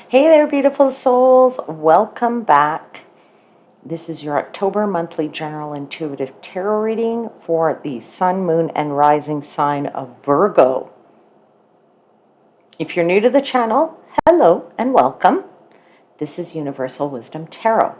Hey there, beautiful souls. Welcome back. This is your October monthly general intuitive tarot reading for the sun, moon, and rising sign of Virgo. If you're new to the channel, hello and welcome. This is Universal Wisdom Tarot.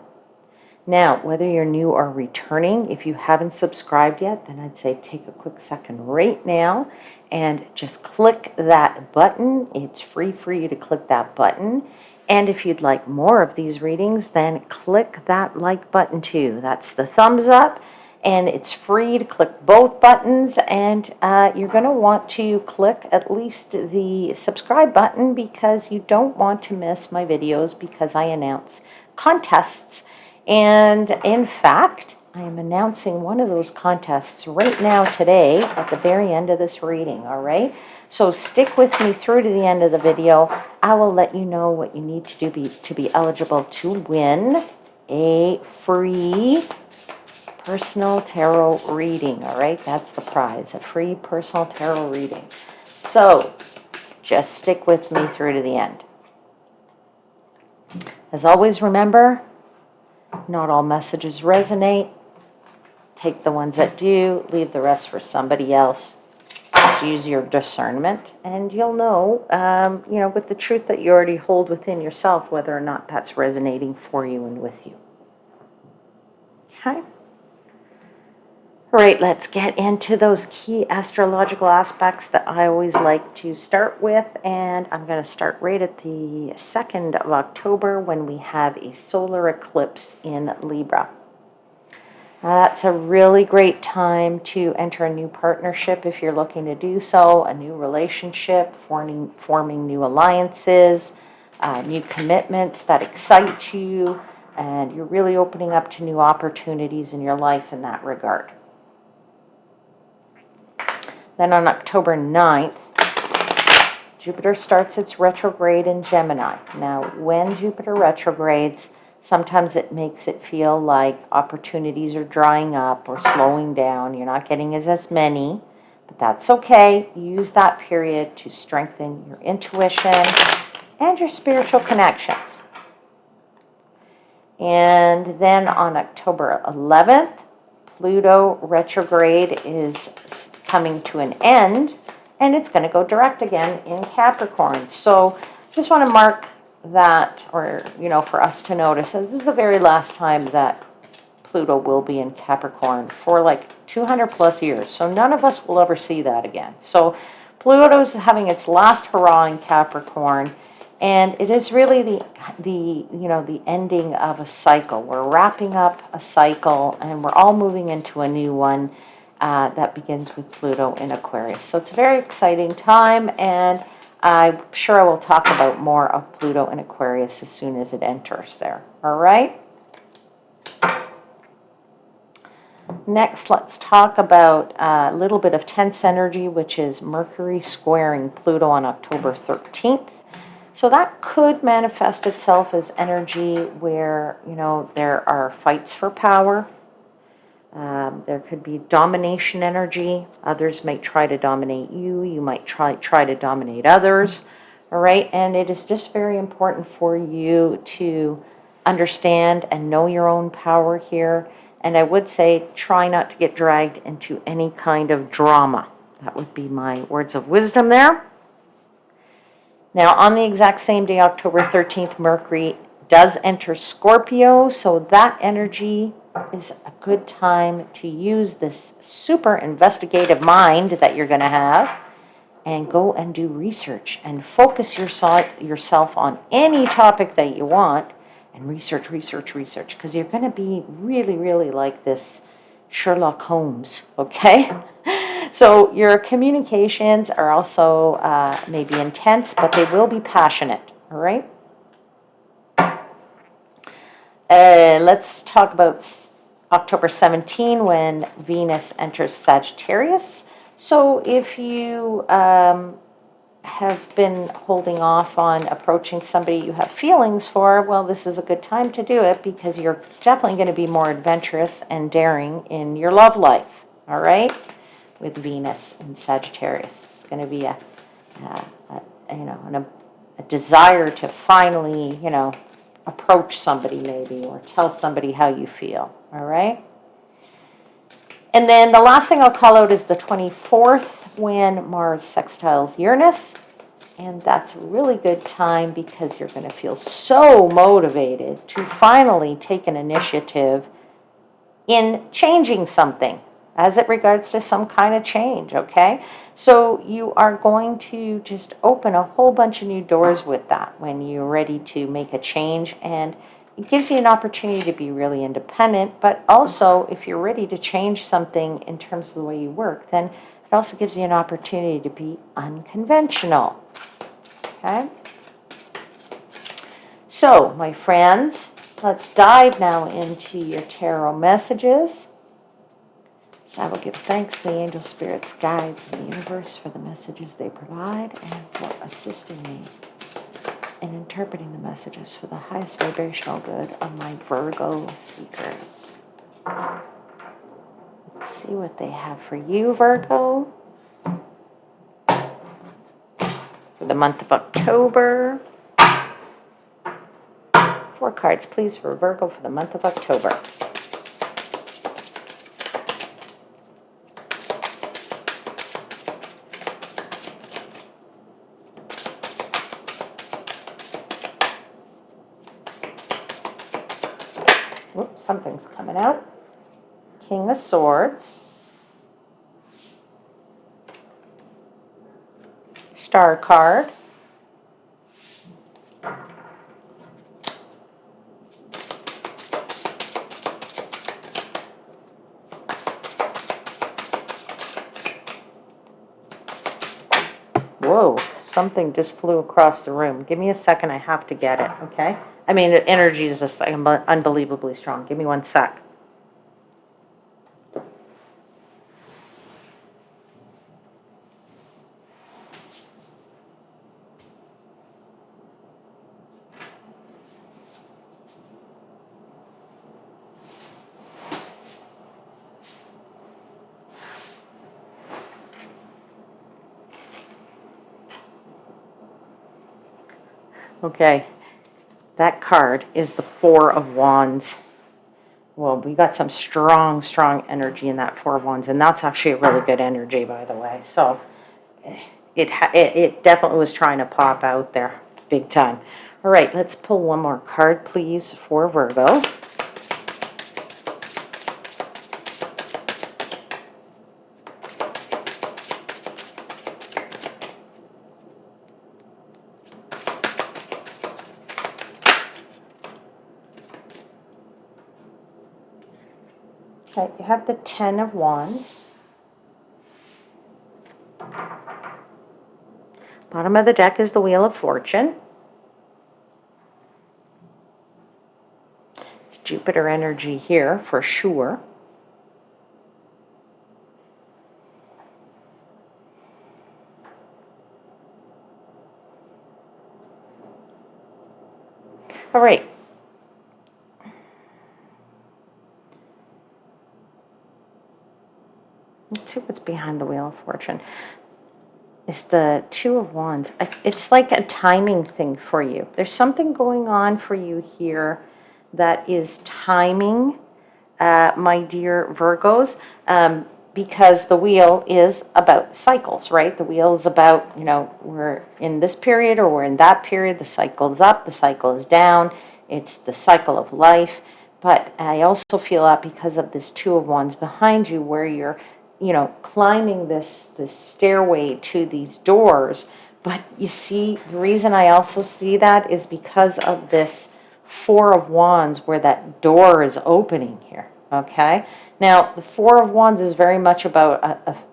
Now, whether you're new or returning, if you haven't subscribed yet, then I'd say take a quick second right now and just click that button. It's free for you to click that button. And if you'd like more of these readings, then click that like button too. That's the thumbs up, and it's free to click both buttons. And you're going to want to click at least the subscribe button because you don't want to miss my videos because I announce contests. And in fact, I am announcing one of those contests right now today at the very end of this reading, all right? So stick with me through to the end of the video. I will let you know what you need to do to be eligible to win a free personal tarot reading, all right? That's the prize, a free personal tarot reading. So just stick with me through to the end. As always, remember, not all messages resonate. Take the ones that do, leave the rest for somebody else. Just use your discernment, and you'll know, with the truth that you already hold within yourself, whether or not that's resonating for you and with you. Okay? All right, let's get into those key astrological aspects that I always like to start with, and I'm going to start right at the 2nd of October when we have a solar eclipse in Libra. Now, that's a really great time to enter a new partnership if you're looking to do so, a new relationship, forming new alliances, new commitments that excite you, and you're really opening up to new opportunities in your life in that regard. Then on October 9th, Jupiter starts its retrograde in Gemini. Now, when Jupiter retrogrades, sometimes it makes it feel like opportunities are drying up or slowing down. You're not getting as many, but that's okay. Use that period to strengthen your intuition and your spiritual connections. And then on October 11th, Pluto retrograde is coming to an end, and it's going to go direct again in Capricorn. So just want to mark that, or for us to notice, this is the very last time that Pluto will be in Capricorn for like 200 plus years. So none of us will ever see that again. So Pluto's having its last hurrah in Capricorn, and it is really the ending of a cycle. We're wrapping up a cycle, and we're all moving into a new one that begins with Pluto in Aquarius. So it's a very exciting time, and I'm sure I will talk about more of Pluto in Aquarius as soon as it enters there. All right? Next, let's talk about a little bit of tense energy, which is Mercury squaring Pluto on October 13th. So that could manifest itself as energy where, there are fights for power. There could be domination energy. Others might try to dominate you. You might try to dominate others. All right. And it is just very important for you to understand and know your own power here. And I would say try not to get dragged into any kind of drama. That would be my words of wisdom there. Now, on the exact same day, October 13th, Mercury does enter Scorpio. So that energy is a good time to use this super investigative mind that you're going to have and go and do research and focus yourself on any topic that you want and research, because you're going to be really, really like this Sherlock Holmes, okay? So your communications are also maybe intense, but they will be passionate, all right? Let's talk about October 17 when Venus enters Sagittarius. So if you have been holding off on approaching somebody you have feelings for, well, this is a good time to do it because you're definitely going to be more adventurous and daring in your love life, all right? With Venus in Sagittarius. It's going to be a desire to finally, approach somebody maybe, or tell somebody how you feel, all right? And then the last thing I'll call out is the 24th, when Mars sextiles Uranus. And that's a really good time because you're going to feel so motivated to finally take an initiative in changing something as it regards to some kind of change, okay? So you are going to just open a whole bunch of new doors with that when you're ready to make a change, and it gives you an opportunity to be really independent, but also if you're ready to change something in terms of the way you work, then it also gives you an opportunity to be unconventional, okay? So, my friends, let's dive now into your tarot messages. So I will give thanks to the angel spirits, guides, and the universe for the messages they provide and for assisting me in interpreting the messages for the highest vibrational good of my Virgo seekers. Let's see what they have for you, Virgo, for the month of October. 4 cards, please, for Virgo for the month of October. Whoops, something's coming out. King of Swords. Star card. Whoa, something just flew across the room. Give me a second, I have to get it, okay? I mean, the energy is just unbelievably strong. Give me 1 sec. Okay, that card is the 4 of Wands. Well, we got some strong, strong energy in that 4 of Wands, and that's actually a really good energy, by the way. So it definitely was trying to pop out there big time. All right, let's pull one more card, please, for Virgo. Okay, you have the 10 of Wands. Bottom of the deck is the Wheel of Fortune. It's Jupiter energy here for sure. All right. Let's see what's behind the Wheel of Fortune. It's the 2 of Wands. It's like a timing thing for you. There's something going on for you here that is timing, my dear Virgos, because the wheel is about cycles, right? The wheel is about, we're in this period or we're in that period. The cycle is up, the cycle is down. It's the cycle of life. But I also feel that because of this 2 of Wands behind you, where you're climbing this stairway to these doors. But you see, the reason I also see that is because of this 4 of Wands, where that door is opening here, okay? Now, the 4 of Wands is very much about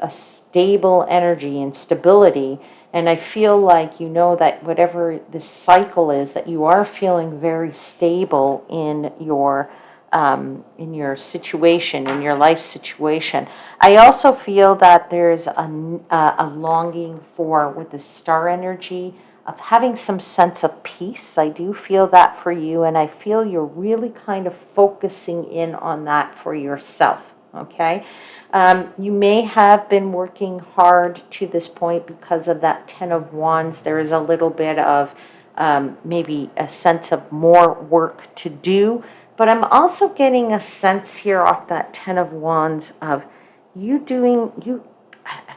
a stable energy and stability, and I feel like that whatever this cycle is, that you are feeling very stable in your situation, in your life situation. I also feel that there's a longing for, with the star energy, of having some sense of peace. I do feel that for you, and I feel you're really kind of focusing in on that for yourself, okay? You may have been working hard to this point because of that 10 of Wands. There is a little bit of maybe a sense of more work to do. But I'm also getting a sense here off that Ten of Wands of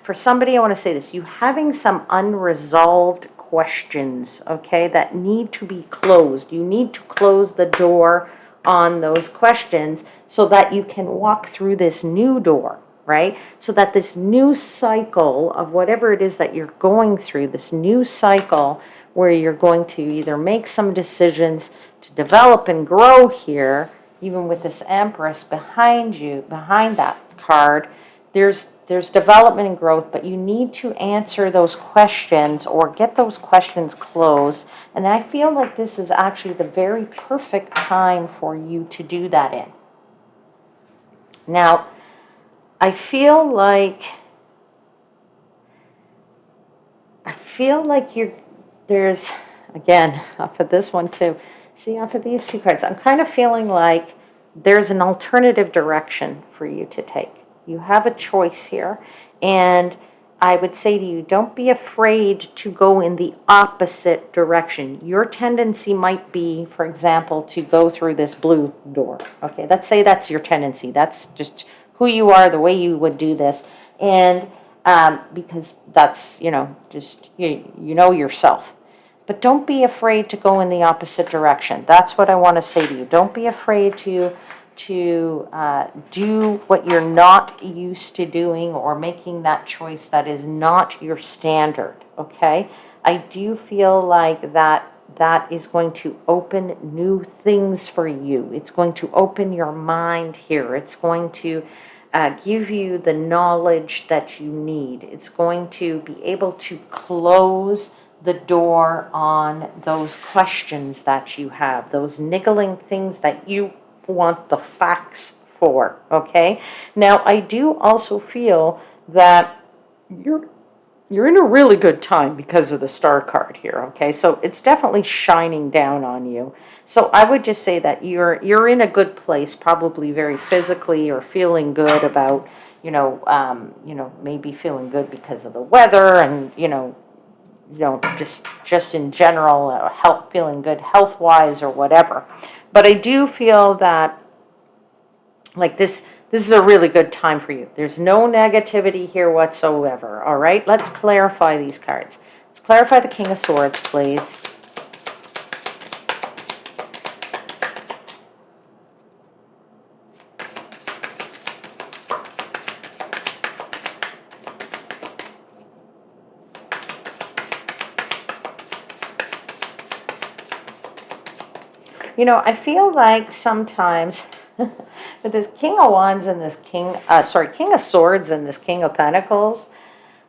for somebody, I want to say this, you having some unresolved questions, okay, that need to be closed. You need to close the door on those questions so that you can walk through this new door, right? So that this new cycle of whatever it is that you're going through, this new cycle where you're going to either make some decisions to develop and grow here, even with this Empress behind you, behind that card, there's development and growth, but you need to answer those questions or get those questions closed. And I feel like this is actually the very perfect time for you to do that in. Now, I feel like there's, again, off of this one too, see, off of these two cards, I'm kind of feeling like there's an alternative direction for you to take. You have a choice here, and I would say to you, don't be afraid to go in the opposite direction. Your tendency might be, for example, to go through this blue door. Okay, let's say that's your tendency. That's just who you are, the way you would do this. And because that's, just, you know yourself. But don't be afraid to go in the opposite direction. That's what I want to say to you. Don't be afraid to do what you're not used to doing or making that choice that is not your standard, okay? I do feel like that is going to open new things for you. It's going to open your mind here. It's going to give you the knowledge that you need. It's going to be able to close the door on those questions that you have, those niggling things that you want the facts for, okay? Now, I do also feel that you're in a really good time because of the Star card here, okay? So it's definitely shining down on you. So I would just say that you're in a good place, probably very physically, or feeling good about, maybe feeling good because of the weather, and just in general, feeling good health-wise or whatever. But I do feel that, like, this is a really good time for you. There's no negativity here whatsoever, all right? Let's clarify these cards. Let's clarify the King of Swords, please. I feel like sometimes with this King of Wands and this King of Swords and this King of Pentacles,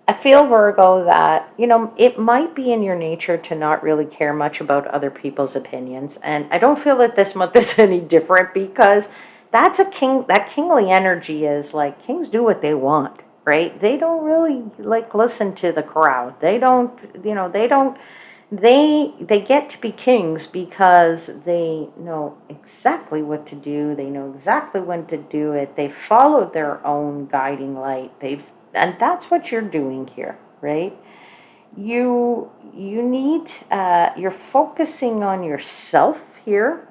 I feel, Virgo, that, it might be in your nature to not really care much about other people's opinions. And I don't feel that this month is any different, because that kingly energy is like, kings do what they want, right? They don't really listen to the crowd. They get to be kings because they know exactly what to do. They know exactly when to do it. They followed their own guiding light. And that's what you're doing here, right? You're focusing on yourself here,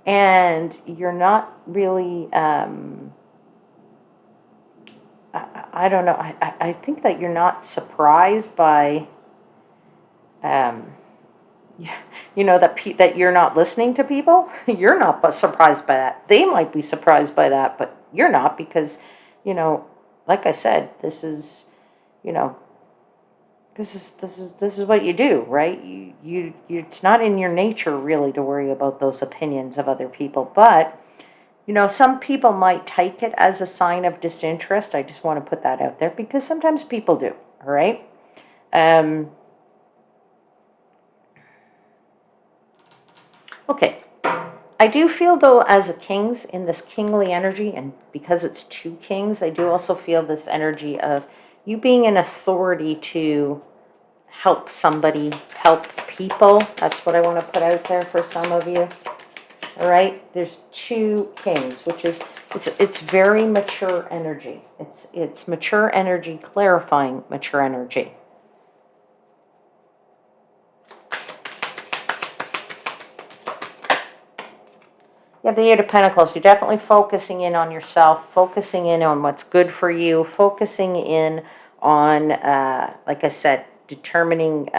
and you're not really, I don't know, I think that you're not surprised by, that you're not listening to people. You're not surprised by that. They might be surprised by that, but you're not, because, like I said, this is what you do, right? It's not in your nature really to worry about those opinions of other people, but some people might take it as a sign of disinterest. I just want to put that out there, because sometimes people do, all right? Okay, I do feel, though, as a king's, in this kingly energy, and because it's two kings, I do also feel this energy of you being an authority to help somebody, help people. That's what I want to put out there for some of you. All right, there's two kings, which is, it's very mature energy. It's mature energy, clarifying mature energy. You have the Eight of Pentacles. You're definitely focusing in on yourself, focusing in on what's good for you, focusing in on, like I said, determining,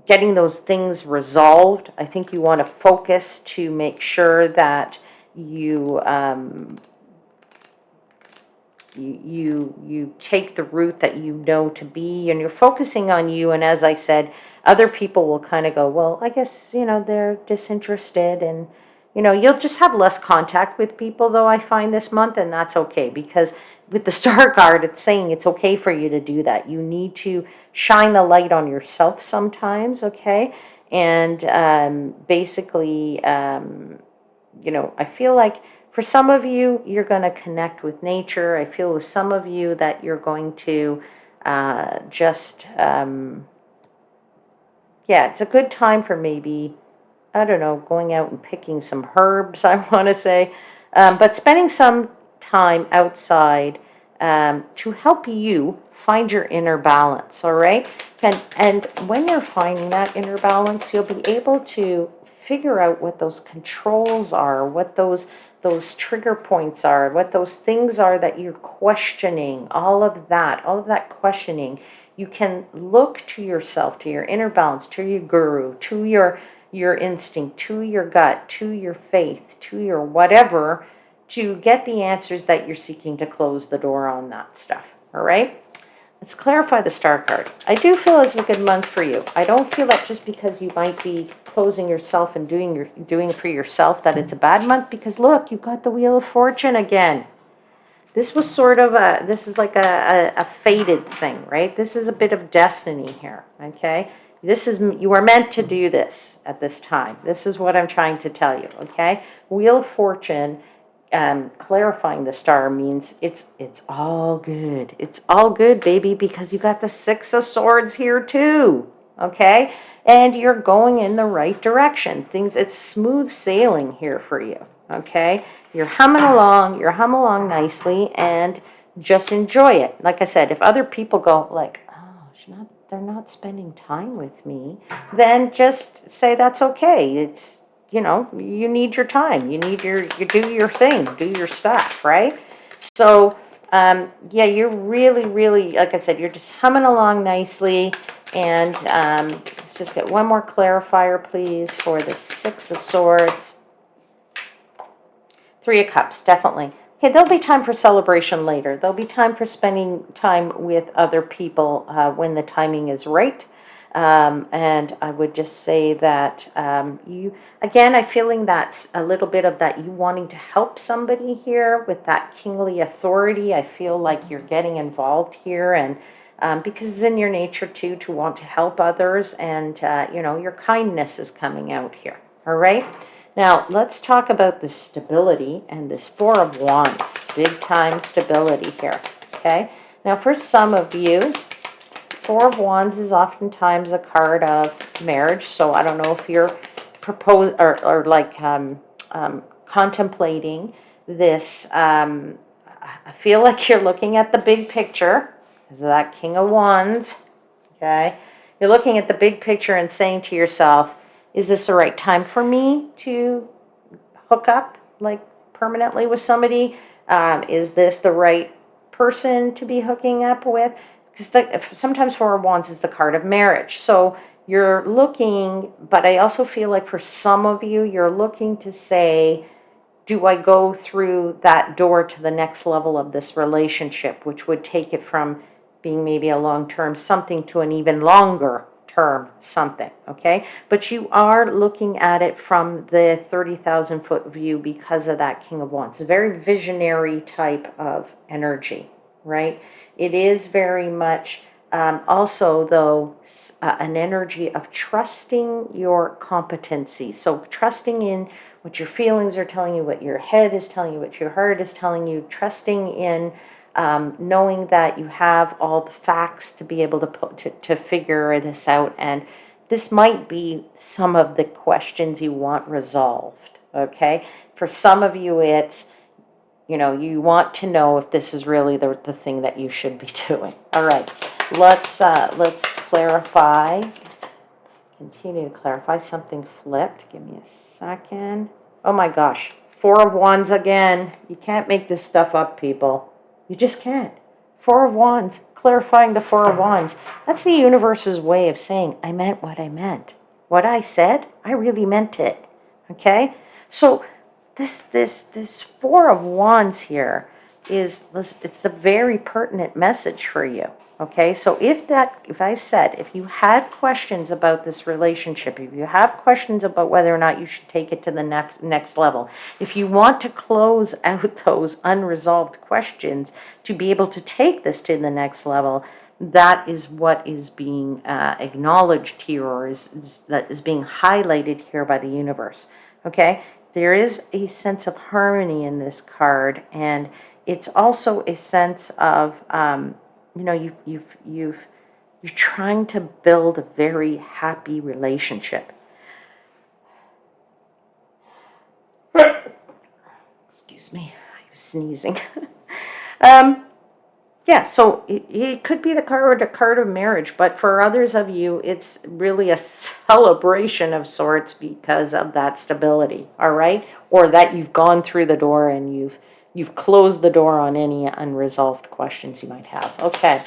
getting those things resolved. I think you want to focus to make sure that you, you take the route that you know to be, and you're focusing on you. And as I said, other people will kind of go, well, I guess, they're disinterested, and, you'll just have less contact with people, though, I find this month, and that's okay, because with the Star card, it's saying it's okay for you to do that. You need to shine the light on yourself sometimes, okay? And basically, I feel like for some of you, you're going to connect with nature. I feel with some of you that you're going to just, it's a good time for maybe, I don't know, going out and picking some herbs, I want to say, but spending some time outside to help you find your inner balance, all right? And when you're finding that inner balance, you'll be able to figure out what those controls are, what those trigger points are, what those things are that you're questioning, all of that questioning. You can look to yourself, to your inner balance, to your guru, to your instinct, to your gut, to your faith, to your whatever, to get the answers that you're seeking to close the door on that stuff, all right? Let's clarify the Star card. I do feel it's a good month for you. I don't feel that just because you might be closing yourself and doing for yourself that it's a bad month, because look, you got the Wheel of Fortune again. This was sort of this is like a fated thing, right? This is a bit of destiny here, okay? You are meant to do this at this time. This is what I'm trying to tell you, okay? Wheel of Fortune, clarifying the star means it's all good. It's all good, baby, because you got the Six of Swords here too, okay? And you're going in the right direction. It's smooth sailing here for you, okay? You're humming along nicely, and just enjoy it. Like I said, if other people go like, oh, they're not spending time with me, then just say that's okay. It's, you need your time. You do your thing, do your stuff, right? So, you're really, really, like I said, you're just humming along nicely. And let's just get one more clarifier, please, for the Six of Swords. Three of Cups, definitely. Okay, there'll be time for celebration later. There'll be time for spending time with other people when the timing is right. And I would just say that I'm feeling that's a little bit of that you wanting to help somebody here with that kingly authority. I feel like you're getting involved here, and because it's in your nature too to want to help others, and your kindness is coming out here. All right. Now, let's talk about the stability and this Four of Wands. Big time stability here, okay? Now, for some of you, Four of Wands is oftentimes a card of marriage, so I don't know if you're contemplating this. I feel like you're looking at the big picture, because of that King of Wands, okay? You're looking at the big picture and saying to yourself, is this the right time for me to hook up, like, permanently with somebody? Is this the right person to be hooking up with? Because sometimes Four of Wands is the card of marriage. So you're looking, but I also feel like for some of you, you're looking to say, do I go through that door to the next level of this relationship, which would take it from being maybe a long-term something to an even longer term something, okay? But you are looking at it from the 30,000-foot view because of that King of Wands. It's a very visionary type of energy, right? It is very much also, though, an energy of trusting your competency. So trusting in what your feelings are telling you, what your head is telling you, what your heart is telling you, trusting in knowing that you have all the facts to be able to figure this out. And this might be some of the questions you want resolved, okay? For some of you, it's, you want to know if this is really the thing that you should be doing. All right, let's clarify. continue to clarify. Something flipped. Give me a second. Oh my gosh. Four of Wands again. You can't make this stuff up, people. You just can't. Four of Wands. Clarifying the Four of Wands. That's the universe's way of saying, I meant what I meant. What I said, I really meant it. Okay? So this Four of Wands here it's a very pertinent message for you. Okay, so if you had questions about this relationship, if you have questions about whether or not you should take it to the next level, if you want to close out those unresolved questions to be able to take this to the next level, that is what is being acknowledged here, or that is being highlighted here by the universe. Okay, there is a sense of harmony in this card, and it's also a sense of you're trying to build a very happy relationship. Excuse me, I was sneezing. Yeah, so it could be the card of marriage, but for others of you, it's really a celebration of sorts because of that stability, all right? Or that you've gone through the door and you've closed the door on any unresolved questions you might have. Okay,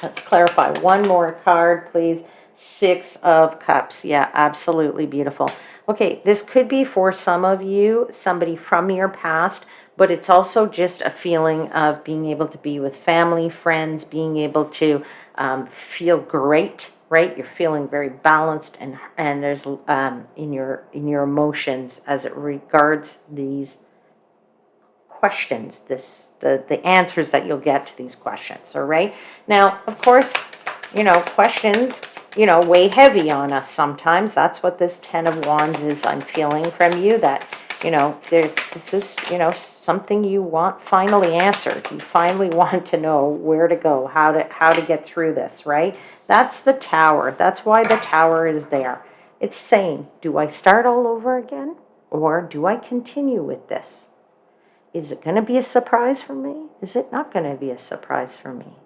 let's clarify. One more card, please. Six of Cups. Yeah, absolutely beautiful. Okay, this could be for some of you, somebody from your past, but it's also just a feeling of being able to be with family, friends, being able to feel great, right? You're feeling very balanced, and there's in your emotions as it regards these questions, the answers that you'll get to these questions. All right. Now, of course, questions weigh heavy on us sometimes. That's what this Ten of Wands is. I'm feeling from you that this is something you want finally answered. You finally want to know where to go, how to get through this, right? That's the Tower. That's why the Tower is there. It's saying, do I start all over again, or do I continue with this? Is it going to be a surprise for me? Is it not going to be a surprise for me?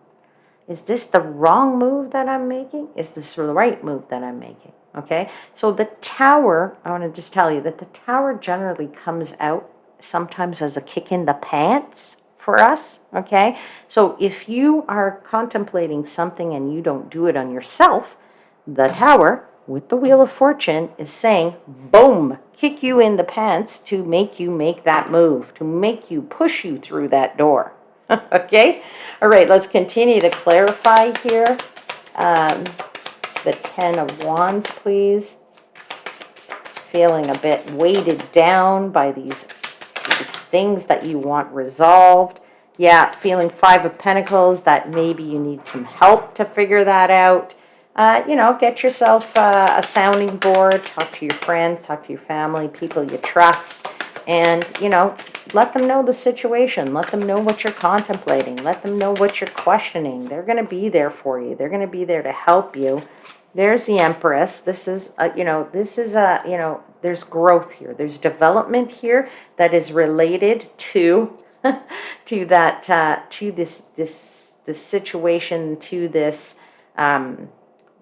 Is this the wrong move that I'm making? Is this the right move that I'm making? Okay, so the Tower, I want to just tell you that the Tower generally comes out sometimes as a kick in the pants for us. Okay, so if you are contemplating something and you don't do it on yourself, the Tower with the Wheel of Fortune is saying, boom, kick you in the pants to make you make that move, to make you push you through that door. Okay? All right, let's continue to clarify here. The Ten of Wands, please. Feeling a bit weighted down by these things that you want resolved. Yeah, feeling Five of Pentacles, that maybe you need some help to figure that out. Get yourself a sounding board, talk to your friends, talk to your family, people you trust, and, let them know the situation. Let them know what you're contemplating. Let them know what you're questioning. They're going to be there for you. They're going to be there to help you. There's the Empress. This is, there's growth here. There's development here that is related to, to this situation, to this,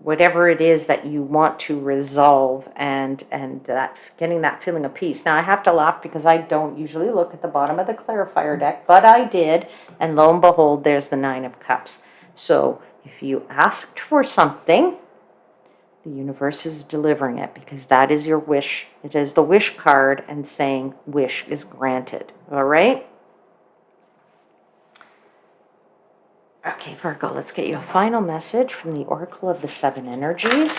whatever it is that you want to resolve, and that getting that feeling of peace. Now, I have to laugh because I don't usually look at the bottom of the clarifier deck, but I did, and lo and behold, there's the Nine of Cups. So if you asked for something, the universe is delivering it, because that is your wish. It is the wish card, and saying wish is granted. All right? Okay, Virgo, let's get you a final message from the Oracle of the Seven Energies.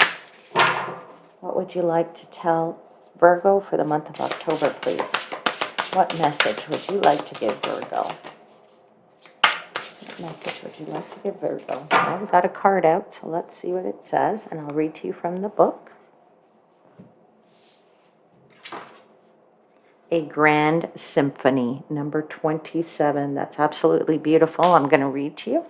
What would you like to tell Virgo for the month of October, please? What message would you like to give Virgo? What message would you like to give Virgo? Well, we got a card out, so let's see what it says, and I'll read to you from the book. A Grand Symphony, number 27. That's absolutely beautiful. I'm going to read to you.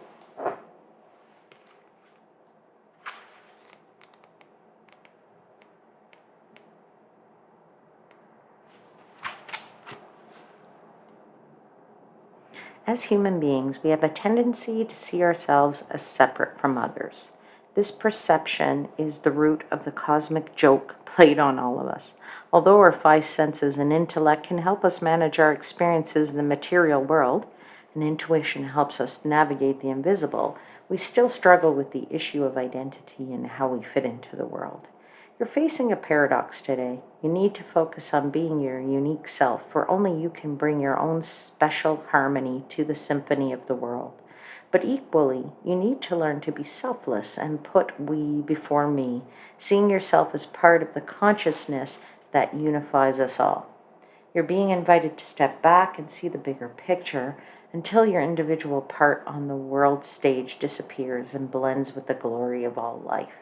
As human beings, we have a tendency to see ourselves as separate from others. This perception is the root of the cosmic joke played on all of us. Although our five senses and intellect can help us manage our experiences in the material world, and intuition helps us navigate the invisible, we still struggle with the issue of identity and how we fit into the world. You're facing a paradox today. You need to focus on being your unique self, for only you can bring your own special harmony to the symphony of the world. But equally, you need to learn to be selfless and put we before me, seeing yourself as part of the consciousness that unifies us all. You're being invited to step back and see the bigger picture until your individual part on the world stage disappears and blends with the glory of all life.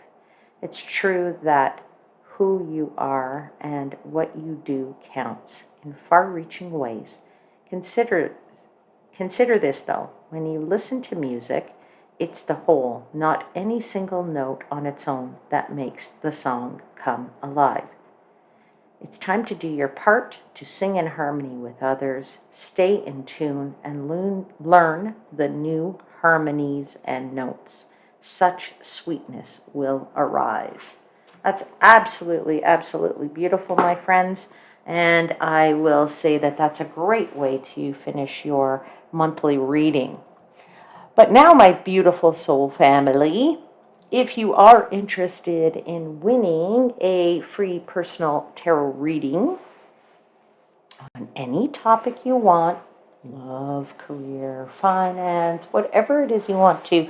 It's true that who you are and what you do counts in far-reaching ways. Consider this, though. When you listen to music, it's the whole, not any single note on its own, that makes the song come alive. It's time to do your part, to sing in harmony with others, stay in tune, and learn the new harmonies and notes. Such sweetness will arise. That's absolutely, absolutely beautiful, my friends. And I will say that that's a great way to finish your monthly reading. But now, my beautiful soul family, if you are interested in winning a free personal tarot reading on any topic you want, love, career, finance, whatever it is you want to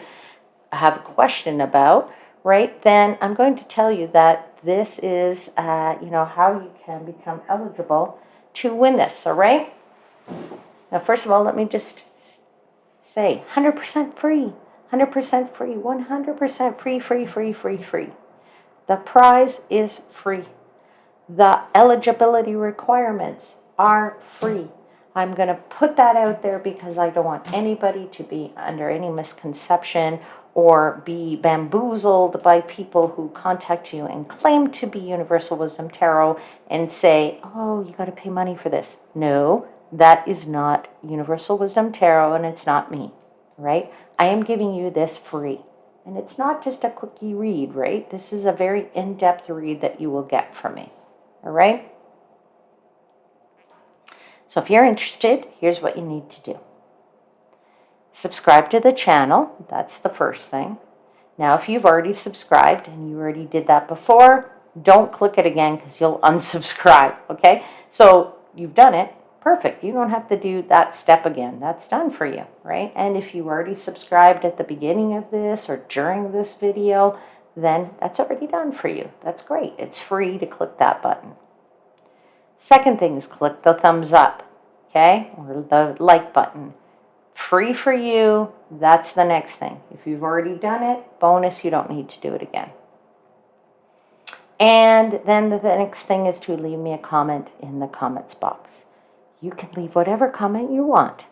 have a question about, right, then I'm going to tell you that this is, how you can become eligible to win this, all right? Now, first of all, let me just say 100% free, 100% free, 100% free. The prize is free. The eligibility requirements are free. I'm going to put that out there because I don't want anybody to be under any misconception or be bamboozled by people who contact you and claim to be Universal Wisdom Tarot and say, oh, you got to pay money for this. No, that is not Universal Wisdom Tarot, and it's not me, right? I am giving you this free. And it's not just a quickie read, right? This is a very in-depth read that you will get from me, all right? So if you're interested, here's what you need to do. Subscribe to the channel. That's the first thing. Now, if you've already subscribed and you already did that before, don't click it again because you'll unsubscribe, okay? So you've done it. Perfect. You don't have to do that step again. That's done for you, right? And if you already subscribed at the beginning of this or during this video, then that's already done for you. That's great. It's free to click that button. Second thing is click the thumbs up, okay? Or the like button. Free for you. That's the next thing. If you've already done it, bonus, you don't need to do it again. And then the next thing is to leave me a comment in the comments box. You can leave whatever comment you want.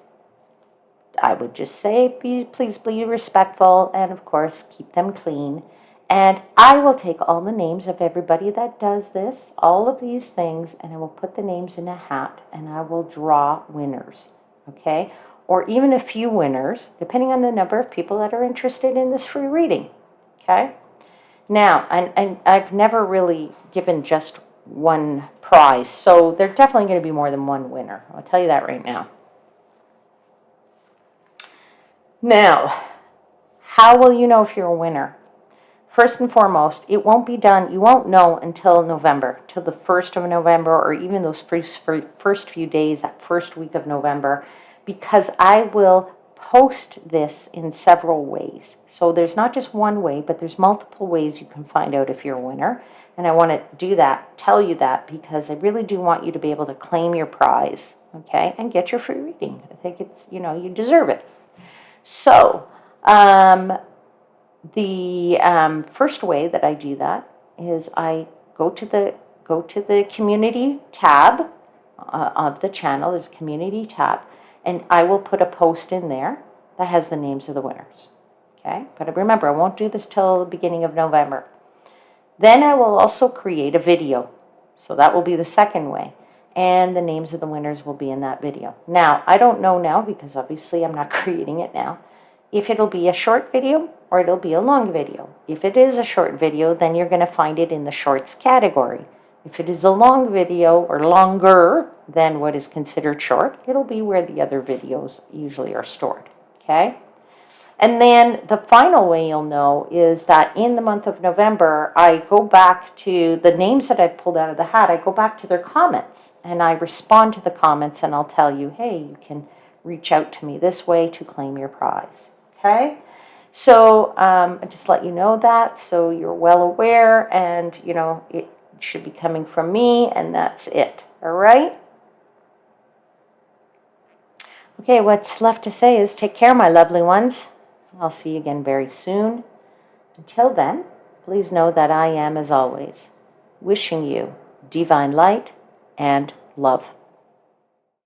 I would just say, please be respectful, and of course, keep them clean. And I will take all the names of everybody that does this, all of these things, and I will put the names in a hat, and I will draw winners, okay? Or even a few winners, depending on the number of people that are interested in this free reading, okay? Now, and I've never really given just one prize, so there's definitely going to be more than one winner. I'll tell you that right now. Now, how will you know if you're a winner? First and foremost, it won't be done. You won't know until November, till the 1st of November, or even those first few days, that first week of November, because I will post this in several ways. So there's not just one way, but there's multiple ways you can find out if you're a winner. And I want to do that, tell you that, because I really do want you to be able to claim your prize, okay, and get your free reading. I think it's, you deserve it. So, the first way that I do that is I go to the community tab of the channel. There's a community tab, and I will put a post in there that has the names of the winners. Okay, but remember, I won't do this till the beginning of November. Then I will also create a video, so that will be the second way, and the names of the winners will be in that video. Now, I don't know now because obviously I'm not creating it now. If it'll be a short video, or it'll be a long video. If it is a short video, then you're going to find it in the shorts category. If it is a long video or longer than what is considered short, it'll be where the other videos usually are stored, okay? And then the final way you'll know is that in the month of November, I go back to the names that I pulled out of the hat. I go back to their comments and I respond to the comments, and I'll tell you, hey, you can reach out to me this way to claim your prize, okay? So I just let you know that so you're well aware, and you know it should be coming from me, and that's it. All right? Okay, what's left to say is take care, my lovely ones. I'll see you again very soon. Until then, please know that I am, as always, wishing you divine light and love.